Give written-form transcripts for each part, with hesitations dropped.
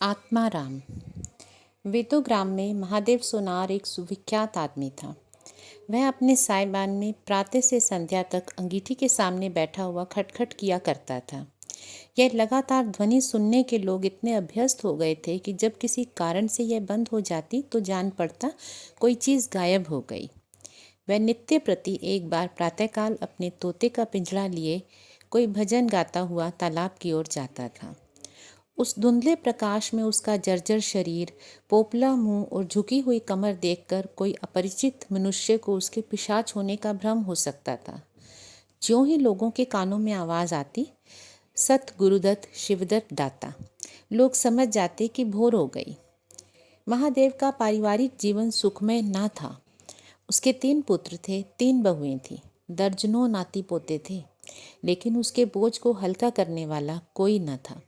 आत्माराम। वेदोग्राम में महादेव सोनार एक सुविख्यात आदमी था। वह अपने साइबान में प्रातः से संध्या तक अंगीठी के सामने बैठा हुआ खटखट किया करता था। यह लगातार ध्वनि सुनने के लोग इतने अभ्यस्त हो गए थे कि जब किसी कारण से यह बंद हो जाती तो जान पड़ता कोई चीज़ गायब हो गई। वह नित्य प्रति एक बार प्रातःकाल अपने तोते का पिंजड़ा लिए कोई भजन गाता हुआ तालाब की ओर जाता था। उस धुंधले प्रकाश में उसका जर्जर शरीर, पोपला मुंह और झुकी हुई कमर देखकर कोई अपरिचित मनुष्य को उसके पिशाच होने का भ्रम हो सकता था। ज्यों ही लोगों के कानों में आवाज़ आती, सत गुरुदत्त शिवदत्त दाता, लोग समझ जाते कि भोर हो गई। महादेव का पारिवारिक जीवन सुखमय ना था। उसके 3 पुत्र थे, 3 बहुएं थीं, दर्जनों नाती पोते थे, लेकिन उसके बोझ को हल्का करने वाला कोई न था।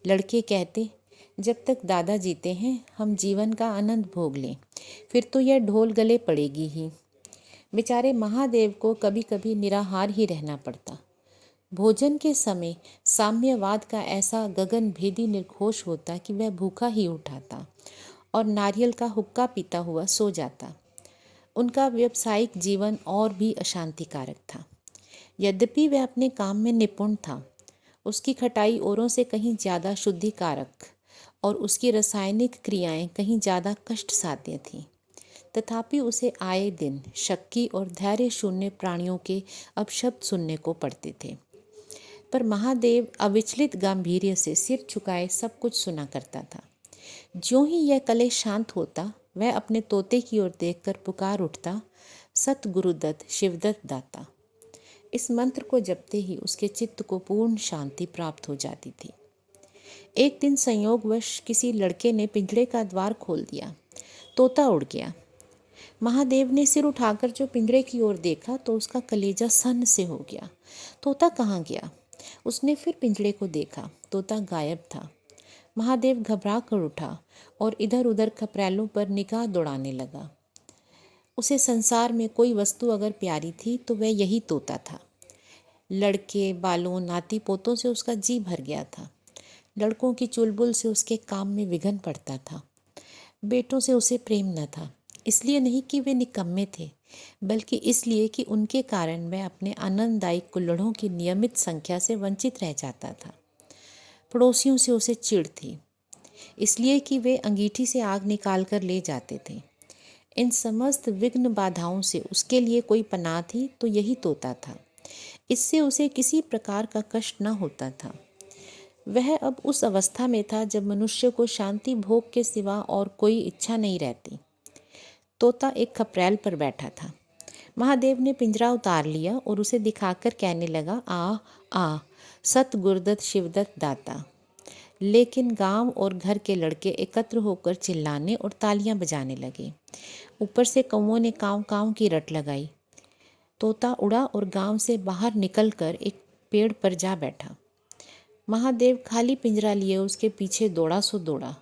लड़के कहते, जब तक दादा जीते हैं हम जीवन का आनंद भोग लें, फिर तो यह ढोल गले पड़ेगी ही। बेचारे महादेव को कभी कभी निराहार ही रहना पड़ता। भोजन के समय साम्यवाद का ऐसा गगन भेदी निर्घोष होता कि वह भूखा ही उठाता और नारियल का हुक्का पीता हुआ सो जाता। उनका व्यावसायिक जीवन और भी अशांतिकारक था। यद्यपि वह अपने काम में निपुण था, उसकी खटाई औरों से कहीं ज़्यादा शुद्धिकारक और उसकी रासायनिक क्रियाएं कहीं ज़्यादा कष्ट साध्य थीं। तथापि उसे आए दिन शक्की और धैर्य शून्य प्राणियों के अपशब्द सुनने को पड़ते थे। पर महादेव अविचलित गांभीर्य से सिर झुकाए सब कुछ सुना करता था। ज्यों ही यह कलेश शांत होता, वह अपने तोते की ओर देखकर पुकार उठता, सत गुरुदत्त शिवदत्त दाता। इस मंत्र को जपते ही उसके चित्त को पूर्ण शांति प्राप्त हो जाती थी। एक दिन संयोगवश किसी लड़के ने पिंजड़े का द्वार खोल दिया। तोता उड़ गया। महादेव ने सिर उठाकर जो पिंजड़े की ओर देखा तो उसका कलेजा सन्न से हो गया। तोता कहाँ गया? उसने फिर पिंजड़े को देखा। तोता गायब था। महादेव घबरा कर उठा और इधर उधर खप्रेलों पर निगाह दौड़ाने लगा। उसे संसार में कोई वस्तु अगर प्यारी थी तो वह यही तोता था। लड़के, बालों, नाती पोतों से उसका जी भर गया था। लड़कों की चुलबुल से उसके काम में विघन पड़ता था। बेटों से उसे प्रेम न था, इसलिए नहीं कि वे निकम्मे थे, बल्कि इसलिए कि उनके कारण वह अपने आनंददायी कुल्हड़ों की नियमित संख्या से वंचित रह जाता था। पड़ोसियों से उसे चिढ़ थी, इसलिए कि वे अंगीठी से आग निकाल कर ले जाते थे। इन समस्त विघ्न बाधाओं से उसके लिए कोई पनाह थी तो यही तोता था। इससे उसे किसी प्रकार का कष्ट न होता था। वह अब उस अवस्था में था जब मनुष्य को शांति भोग के सिवा और कोई इच्छा नहीं रहती। तोता एक खपरेल पर बैठा था। महादेव ने पिंजरा उतार लिया और उसे दिखाकर कहने लगा, आ आ सत गुरुदत्त शिवदत्त दाता। लेकिन गांव और घर के लड़के एकत्र होकर चिल्लाने और तालियां बजाने लगे। ऊपर से कौवों ने कांव कांव की रट लगाई। तोता उड़ा और गांव से बाहर निकलकर एक पेड़ पर जा बैठा। महादेव खाली पिंजरा लिए उसके पीछे दौड़ा सो दौड़ा।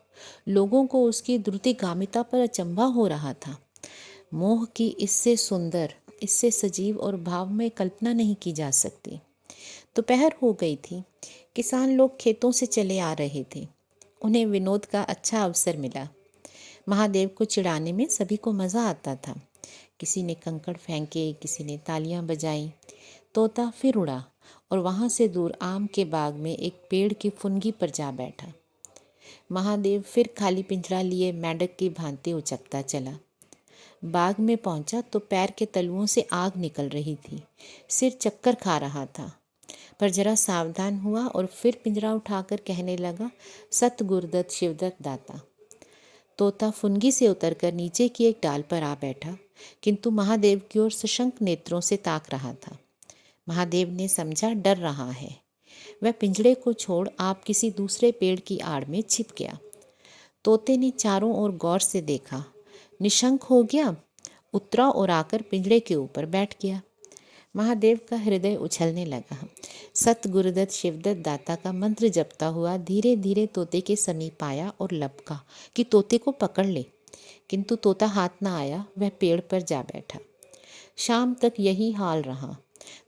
लोगों को उसकी द्रुतिगामिता पर अचंभा हो रहा था। मोह की इससे सुंदर, इससे सजीव और भावमय कल्पना नहीं की जा सकती। दोपहर हो गई थी। किसान लोग खेतों से चले आ रहे थे। उन्हें विनोद का अच्छा अवसर मिला। महादेव को चिढ़ाने में सभी को मज़ा आता था। किसी ने कंकड़ फेंके, किसी ने तालियां बजाई। तोता फिर उड़ा और वहाँ से दूर आम के बाग में एक पेड़ की फुनगी पर जा बैठा। महादेव फिर खाली पिंजरा लिए मेंढक की भांति उचकता चला। बाग में पहुंचा तो पैर के तलुओं से आग निकल रही थी। सिर चक्कर खा रहा था, पर जरा सावधान हुआ और फिर पिंजरा उठाकर कहने लगा, सत गुरुदत्त शिवदत्त दाता। तोता फुनगी से उतरकर नीचे की एक डाल पर आ बैठा, किंतु महादेव की ओर सशंक नेत्रों से ताक रहा था। महादेव ने समझा डर रहा है। वह पिंजड़े को छोड़ आप किसी दूसरे पेड़ की आड़ में छिप गया। तोते ने चारों ओर गौर से देखा, निशंक हो गया, उतरा और आकर पिंजड़े के ऊपर बैठ गया। महादेव का हृदय उछलने लगा। सत गुरुदत्त शिवदत्त दाता का मंत्र जपता हुआ धीरे धीरे तोते के समीप आया और लपका कि तोते को पकड़ ले, किंतु तोता हाथ न आया। वह पेड़ पर जा बैठा। शाम तक यही हाल रहा।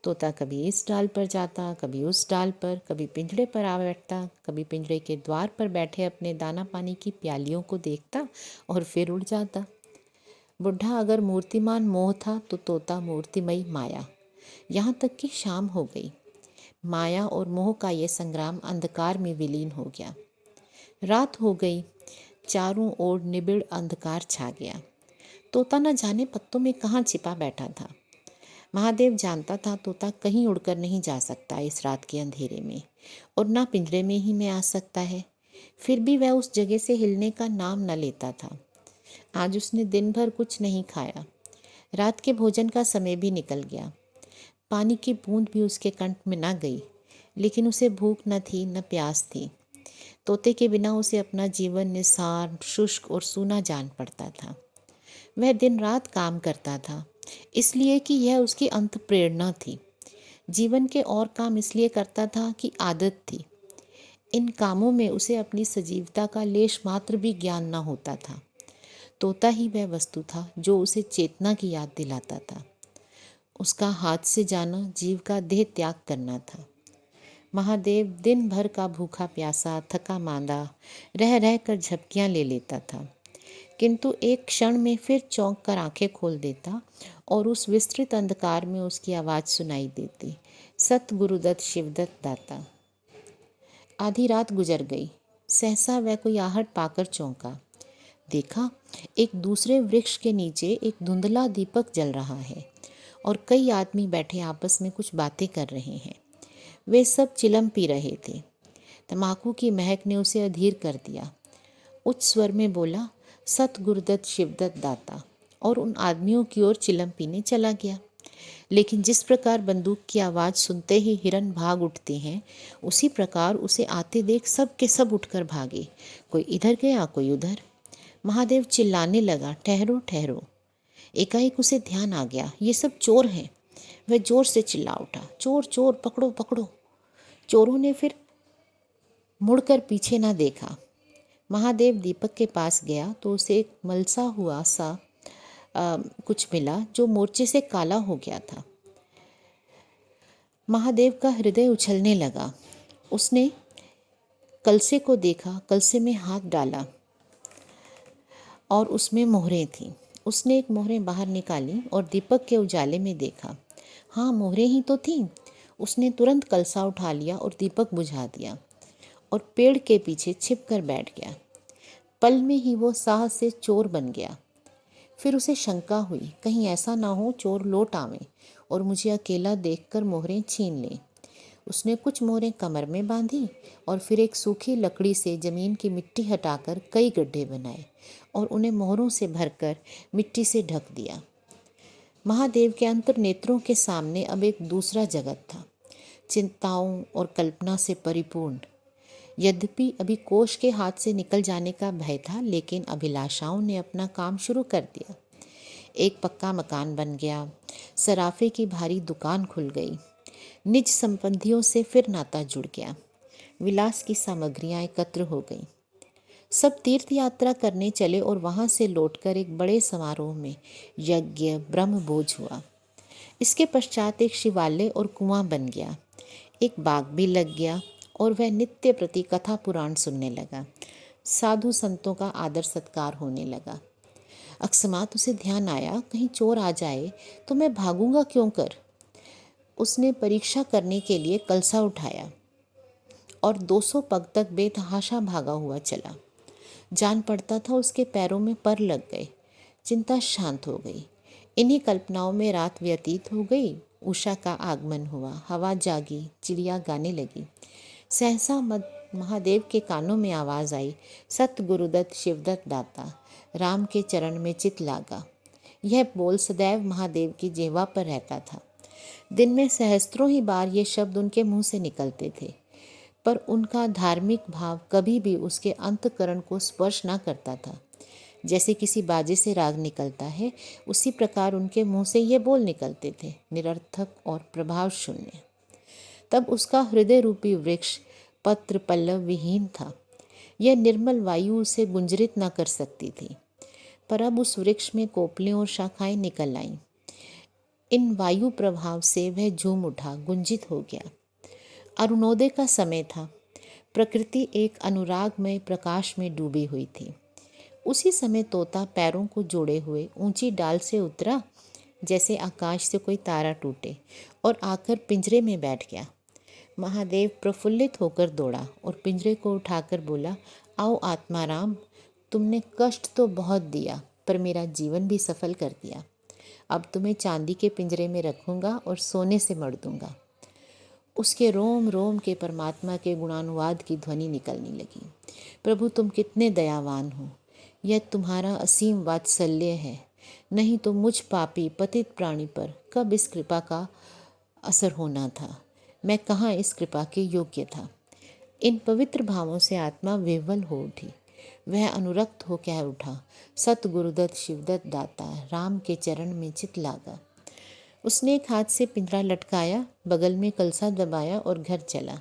तोता कभी इस डाल पर जाता, कभी उस डाल पर, कभी पिंजड़े पर आ बैठता, कभी पिंजड़े के द्वार पर बैठे अपने दाना पानी की प्यालियों को देखता और फिर उड़ जाता। बुढ़ा अगर मूर्तिमान मोह था तो तोता मूर्तिमयी माया। यहाँ तक कि शाम हो गई। माया और मोह का ये संग्राम अंधकार में विलीन हो गया। रात हो गई। चारों ओर निबिड़ अंधकार छा गया। तोता न जाने पत्तों में कहाँ छिपा बैठा था। महादेव जानता था तोता कहीं उड़कर नहीं जा सकता इस रात के अंधेरे में, और ना पिंजरे में ही में आ सकता है। फिर भी वह उस जगह से हिलने का नाम न लेता था। आज उसने दिन भर कुछ नहीं खाया। रात के भोजन का समय भी निकल गया। पानी की बूंद भी उसके कंठ में न गई, लेकिन उसे भूख न थी न प्यास थी। तोते के बिना उसे अपना जीवन निस्सार, शुष्क और सूना जान पड़ता था। वह दिन रात काम करता था, इसलिए कि यह उसकी अंत प्रेरणा थी। जीवन के और काम इसलिए करता था कि आदत थी। इन कामों में उसे अपनी सजीवता का लेश मात्र भी ज्ञान न होता था। तोता ही वह वस्तु था जो उसे चेतना की याद दिलाता था। उसका हाथ से जाना जीव का देह त्याग करना था। महादेव दिन भर का भूखा प्यासा, थका मांदा रह रह कर झपकियाँ ले लेता था, किंतु एक क्षण में फिर चौंक कर आंखें खोल देता और उस विस्तृत अंधकार में उसकी आवाज़ सुनाई देती, सत गुरुदत्त शिवदत्त दाता। आधी रात गुजर गई। सहसा वह कोई आहट पाकर चौंका। देखा, एक दूसरे वृक्ष के नीचे एक धुंधला दीपक जल रहा है और कई आदमी बैठे आपस में कुछ बातें कर रहे हैं। वे सब चिलम पी रहे थे। तम्बाकू की महक ने उसे अधीर कर दिया। उच्च स्वर में बोला, सत गुरुदत्त शिवदत्त दाता, और उन आदमियों की ओर चिलम पीने चला गया। लेकिन जिस प्रकार बंदूक की आवाज़ सुनते ही हिरन भाग उठते हैं, उसी प्रकार उसे आते देख सब के सब उठकर भागे। कोई इधर गया, कोई उधर। महादेव चिल्लाने लगा, ठहरो ठहरो। एकाएक उसे ध्यान आ गया, ये सब चोर हैं। वह जोर से चिल्ला उठा, चोर चोर, पकड़ो पकड़ो। चोरों ने फिर मुड़कर पीछे ना देखा। महादेव दीपक के पास गया तो उसे एक मलसा हुआ सा कुछ मिला जो मोर्चे से काला हो गया था। महादेव का हृदय उछलने लगा। उसने कलसे को देखा, कलसे में हाथ डाला और उसमें मोहरें थीं। उसने एक मोहरें बाहर निकाली और दीपक के उजाले में देखा। हाँ, मोहरें ही तो थीं। उसने तुरंत कलसा उठा लिया और दीपक बुझा दिया और पेड़ के पीछे छिप कर बैठ गया। पल में ही वो साहस से चोर बन गया। फिर उसे शंका हुई, कहीं ऐसा ना हो चोर लौट आवें और मुझे अकेला देखकर मोहरें छीन लें। उसने कुछ मोहरें कमर में बांधी और फिर एक सूखी लकड़ी से जमीन की मिट्टी हटाकर कई गड्ढे बनाए और उन्हें मोहरों से भरकर मिट्टी से ढक दिया। महादेव के अंतर नेत्रों के सामने अब एक दूसरा जगत था, चिंताओं और कल्पना से परिपूर्ण। यद्यपि अभी कोष के हाथ से निकल जाने का भय था, लेकिन अभिलाषाओं ने अपना काम शुरू कर दिया। एक पक्का मकान बन गया, सराफे की भारी दुकान खुल गई, निज संबंधियों से फिर नाता जुड़ गया, विलास की सामग्रियां एकत्र हो गईं। सब तीर्थ यात्रा करने चले और वहां से लौटकर एक बड़े समारोह में यज्ञ ब्रह्म भोज हुआ। इसके पश्चात एक शिवालय और कुआं बन गया, एक बाग भी लग गया और वह नित्य प्रति कथा पुराण सुनने लगा। साधु संतों का आदर सत्कार होने लगा। अकस्मात उसे ध्यान आया, कहीं चोर आ जाए तो मैं भागूंगा क्यों कर। उसने परीक्षा करने के लिए कलसा उठाया और 200 पग तक बेतहाशा भागा हुआ चला। जान पड़ता था उसके पैरों में पर लग गए। चिंता शांत हो गई। इन्हीं कल्पनाओं में रात व्यतीत हो गई। उषा का आगमन हुआ, हवा जागी, चिड़िया गाने लगी। सहसा महादेव के कानों में आवाज़ आई, सत गुरुदत्त शिवदत्त दाता, राम के चरण में चित लागा। यह बोल सदैव महादेव की जिह्वा पर रहता था। दिन में सहस्त्रों ही बार ये शब्द उनके मुंह से निकलते थे, पर उनका धार्मिक भाव कभी भी उसके अंतःकरण को स्पर्श न करता था। जैसे किसी बाजे से राग निकलता है, उसी प्रकार उनके मुंह से ये बोल निकलते थे, निरर्थक और प्रभाव शून्य। तब उसका हृदय रूपी वृक्ष पत्र पल्लव विहीन था। यह निर्मल वायु उसे गुंजरित न कर सकती थी, पर अब उस वृक्ष में कोपलें और शाखाएं निकल आईं। इन वायु प्रभाव से वह झूम उठा, गुंजित हो गया। अरुणोदय का समय था। प्रकृति एक अनुरागमय प्रकाश में डूबी हुई थी। उसी समय तोता पैरों को जोड़े हुए ऊंची डाल से उतरा, जैसे आकाश से कोई तारा टूटे, और आकर पिंजरे में बैठ गया। महादेव प्रफुल्लित होकर दौड़ा और पिंजरे को उठाकर बोला, आओ आत्माराम, तुमने कष्ट तो बहुत दिया, पर मेरा जीवन भी सफल कर दिया। अब तुम्हें चांदी के पिंजरे में रखूंगा और सोने से मढ़ दूंगा। उसके रोम रोम के परमात्मा के गुणानुवाद की ध्वनि निकलने लगी। प्रभु, तुम कितने दयावान हो, यह तुम्हारा असीम वात्सल्य है। नहीं तो मुझ पापी पतित प्राणी पर कब इस कृपा का असर होना था। मैं कहाँ इस कृपा के योग्य था। इन पवित्र भावों से आत्मा विह्वल हो उठी। वह अनुरक्त हो कह उठा, सत गुरुदत्त शिवदत्त दाता, राम के चरण में चित लागा। उसने एक हाथ से पिंजरा लटकाया, बगल में कलसा दबाया और घर चला।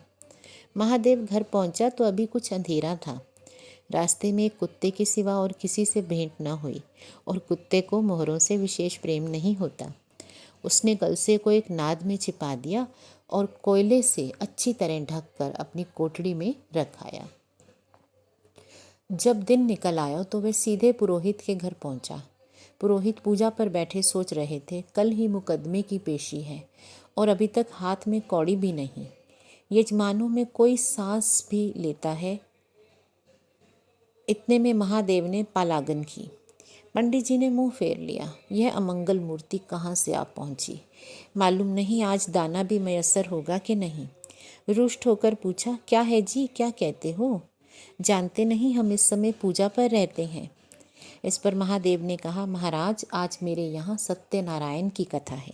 महादेव घर पहुंचा तो अभी कुछ अंधेरा था। रास्ते में एक कुत्ते के सिवा और किसी से भेंट न हुई, और कुत्ते को मोहरों से विशेष प्रेम नहीं होता। उसने कलसे को एक नाद में छिपा दिया और कोयले से अच्छी तरह ढककर अपनी कोठड़ी में रख आया। जब दिन निकल आया तो वह सीधे पुरोहित के घर पहुंचा। पुरोहित पूजा पर बैठे सोच रहे थे, कल ही मुकदमे की पेशी है और अभी तक हाथ में कौड़ी भी नहीं। यजमानों में कोई सांस भी लेता है। इतने में महादेव ने पालागन की। पंडित जी ने मुंह फेर लिया। यह अमंगल मूर्ति कहाँ से आ पहुंची, मालूम नहीं आज दाना भी मयस्सर होगा कि नहीं। रुष्ट होकर पूछा, क्या है जी, क्या कहते हो? जानते नहीं हम इस समय पूजा पर रहते हैं। इस पर महादेव ने कहा, महाराज आज मेरे यहाँ सत्यनारायण की कथा है।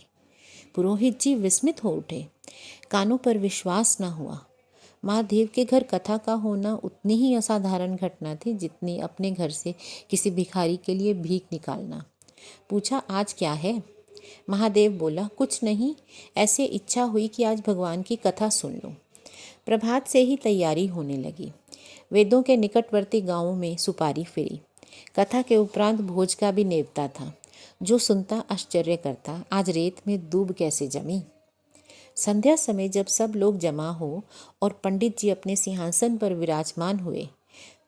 पुरोहित जी विस्मित हो उठे। कानों पर विश्वास न हुआ। महादेव के घर कथा का होना उतनी ही असाधारण घटना थी जितनी अपने घर से किसी भिखारी के लिए भीख निकालना। पूछा, आज क्या है? महादेव बोला, कुछ नहीं, ऐसे इच्छा हुई कि आज भगवान की कथा सुन लूं। प्रभात से ही तैयारी होने लगी। वेदों के निकटवर्ती गांवों में सुपारी फिरी। कथा के उपरांत भोज का भी नेवता था। जो सुनता आश्चर्य करता, आज रेत में दूब कैसे जमी। संध्या समय जब सब लोग जमा हो और पंडित जी अपने सिंहासन पर विराजमान हुए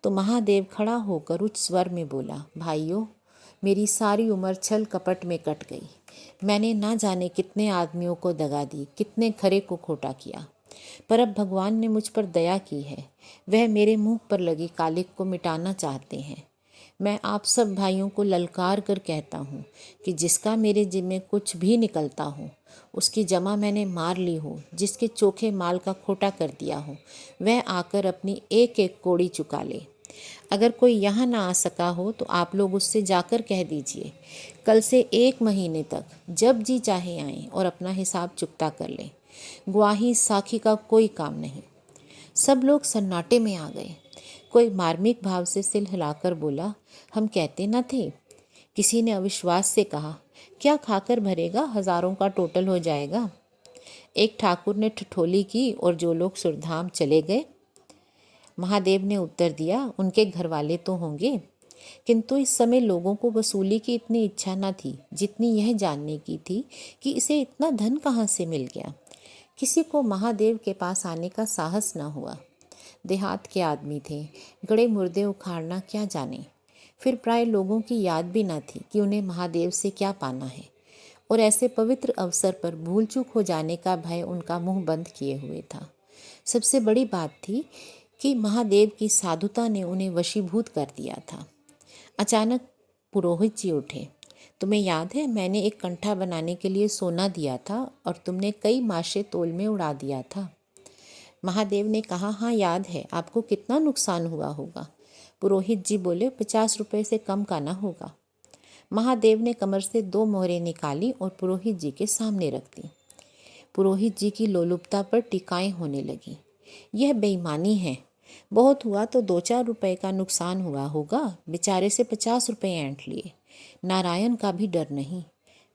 तो महादेव खड़ा होकर उच्च स्वर में बोला, भाइयों, मेरी सारी उम्र छल कपट में कट गई। मैंने ना जाने कितने आदमियों को दगा दी, कितने खरे को खोटा किया, पर अब भगवान ने मुझ पर दया की है। वह मेरे मुंह पर लगी कालिक को मिटाना चाहते हैं। मैं आप सब भाइयों को ललकार कर कहता हूँ कि जिसका मेरे जिम्मे कुछ भी निकलता हो, उसकी जमा मैंने मार ली हो, जिसके चोखे माल का खोटा कर दिया हो, वह आकर अपनी एक एक कौड़ी चुका ले। अगर कोई यहाँ ना आ सका हो तो आप लोग उससे जाकर कह दीजिए, कल से 1 महीने तक जब जी चाहे आएं और अपना हिसाब चुकता कर लें। गवाही साखी का कोई काम नहीं। सब लोग सन्नाटे में आ गए। कोई मार्मिक भाव से सिर हिलाकर बोला, हम कहते न थे। किसी ने अविश्वास से कहा, क्या खाकर भरेगा, हजारों का टोटल हो जाएगा। एक ठाकुर ने ठिठोली की और जो लोग सुरधाम चले गए। महादेव ने उत्तर दिया, उनके घर वाले तो होंगे, किंतु इस समय लोगों को वसूली की इतनी इच्छा न थी जितनी यह जानने की थी कि इसे इतना धन कहाँ से मिल गया। किसी को महादेव के पास आने का साहस न हुआ। देहात के आदमी थे, गड़े मुर्दे उखाड़ना क्या जाने। फिर प्राय लोगों की याद भी न थी कि उन्हें महादेव से क्या पाना है, और ऐसे पवित्र अवसर पर भूल चूक हो जाने का भय उनका मुंह बंद किए हुए था। सबसे बड़ी बात थी कि महादेव की साधुता ने उन्हें वशीभूत कर दिया था। अचानक पुरोहित जी उठे। तुम्हें याद है, मैंने एक कंठा बनाने के लिए सोना दिया था और तुमने कई माशे तोल में उड़ा दिया था। महादेव ने कहा, हाँ याद है। आपको कितना नुकसान हुआ होगा? पुरोहित जी बोले, 50 रुपये से कम का ना होगा। महादेव ने कमर से 2 मोहरें निकाली और पुरोहित जी के सामने रख दी। पुरोहित जी की लोलुपता पर टिकाएं होने लगी। यह बेईमानी है। बहुत हुआ तो 2-4 रुपये का नुकसान हुआ होगा। बेचारे से 50 रुपये ऐंठ लिए। नारायण का भी डर नहीं।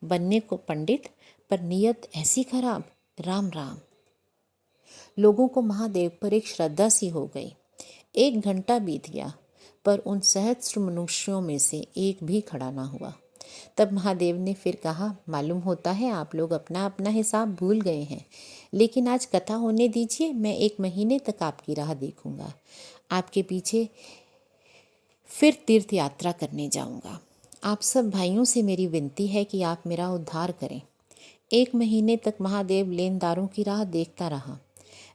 बनने को पंडित, पर नीयत ऐसी खराब। राम राम। लोगों को महादेव पर एक श्रद्धा सी हो गई। 1 घंटा बीत गया, पर उन सहस्त्र मनुष्यों में से एक भी खड़ा ना हुआ। तब महादेव ने फिर कहा, मालूम होता है आप लोग अपना अपना हिसाब भूल गए हैं, लेकिन आज कथा होने दीजिए, मैं 1 महीने तक आपकी राह देखूंगा, आपके पीछे फिर तीर्थ यात्रा करने जाऊंगा। आप सब भाइयों से मेरी विनती है कि आप मेरा उद्धार करें। 1 महीने तक महादेव लेनदारों की राह देखता रहा।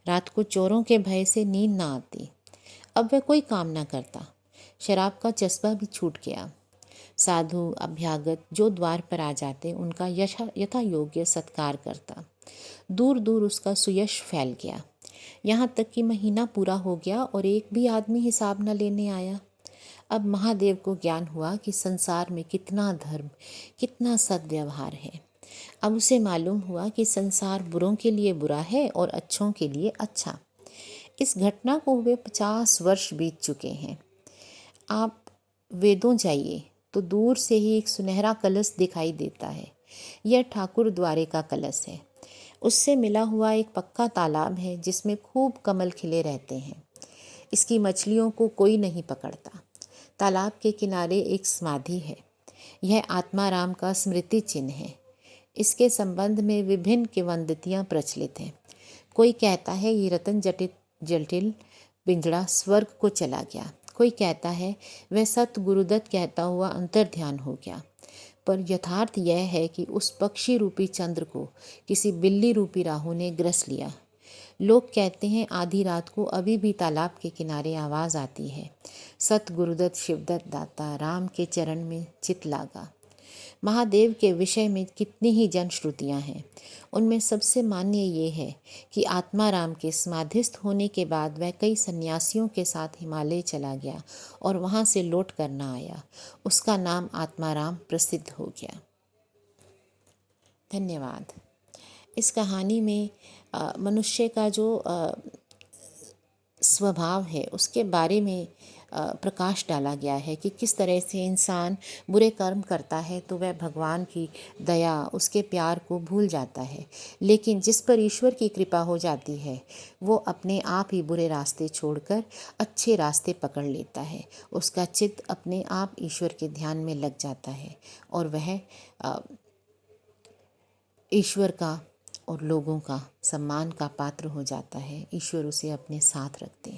रात को चोरों के भय से नींद ना आती। अब वह कोई काम ना करता। शराब का चस्पा भी छूट गया। साधु अभ्यागत जो द्वार पर आ जाते उनका यथा योग्य सत्कार करता। दूर दूर उसका सुयश फैल गया। यहाँ तक कि महीना पूरा हो गया और एक भी आदमी हिसाब न लेने आया। अब महादेव को ज्ञान हुआ कि संसार में कितना धर्म, कितना सद्व्यवहार है। अब उसे मालूम हुआ कि संसार बुरों के लिए बुरा है और अच्छों के लिए अच्छा। इस घटना को हुए 50 वर्ष बीत चुके हैं। आप वेदों जाइए तो दूर से ही एक सुनहरा कलश दिखाई देता है। यह ठाकुर द्वारे का कलश है। उससे मिला हुआ एक पक्का तालाब है जिसमें खूब कमल खिले रहते हैं। इसकी मछलियों को कोई नहीं पकड़ता। तालाब के किनारे एक समाधि है। यह आत्माराम का स्मृति चिन्ह है। इसके संबंध में विभिन्न किंवदंतियां प्रचलित हैं। कोई कहता है ये रतन जटिल पिंजड़ा स्वर्ग को चला गया। कोई कहता है वह सत गुरुदत्त कहता हुआ अंतर्ध्यान हो गया। पर यथार्थ यह है कि उस पक्षी रूपी चंद्र को किसी बिल्ली रूपी राहु ने ग्रस लिया। लोग कहते हैं आधी रात को अभी भी तालाब के किनारे आवाज़ आती है, सत गुरुदत्त शिवदत्त दाता राम के चरण में चित लागा। महादेव के विषय में कितनी ही जनश्रुतियाँ हैं। उनमें सबसे मान्य ये है कि आत्माराम के समाधिस्थ होने के बाद वह कई सन्यासियों के साथ हिमालय चला गया और वहाँ से लौट कर न आया। उसका नाम आत्माराम प्रसिद्ध हो गया। धन्यवाद। इस कहानी में मनुष्य का जो स्वभाव है उसके बारे में प्रकाश डाला गया है कि किस तरह से इंसान बुरे कर्म करता है तो वह भगवान की दया, उसके प्यार को भूल जाता है, लेकिन जिस पर ईश्वर की कृपा हो जाती है वो अपने आप ही बुरे रास्ते छोड़कर अच्छे रास्ते पकड़ लेता है। उसका चित्त अपने आप ईश्वर के ध्यान में लग जाता है और वह ईश्वर का और लोगों का सम्मान का पात्र हो जाता है। ईश्वर उसे अपने साथ रखते हैं।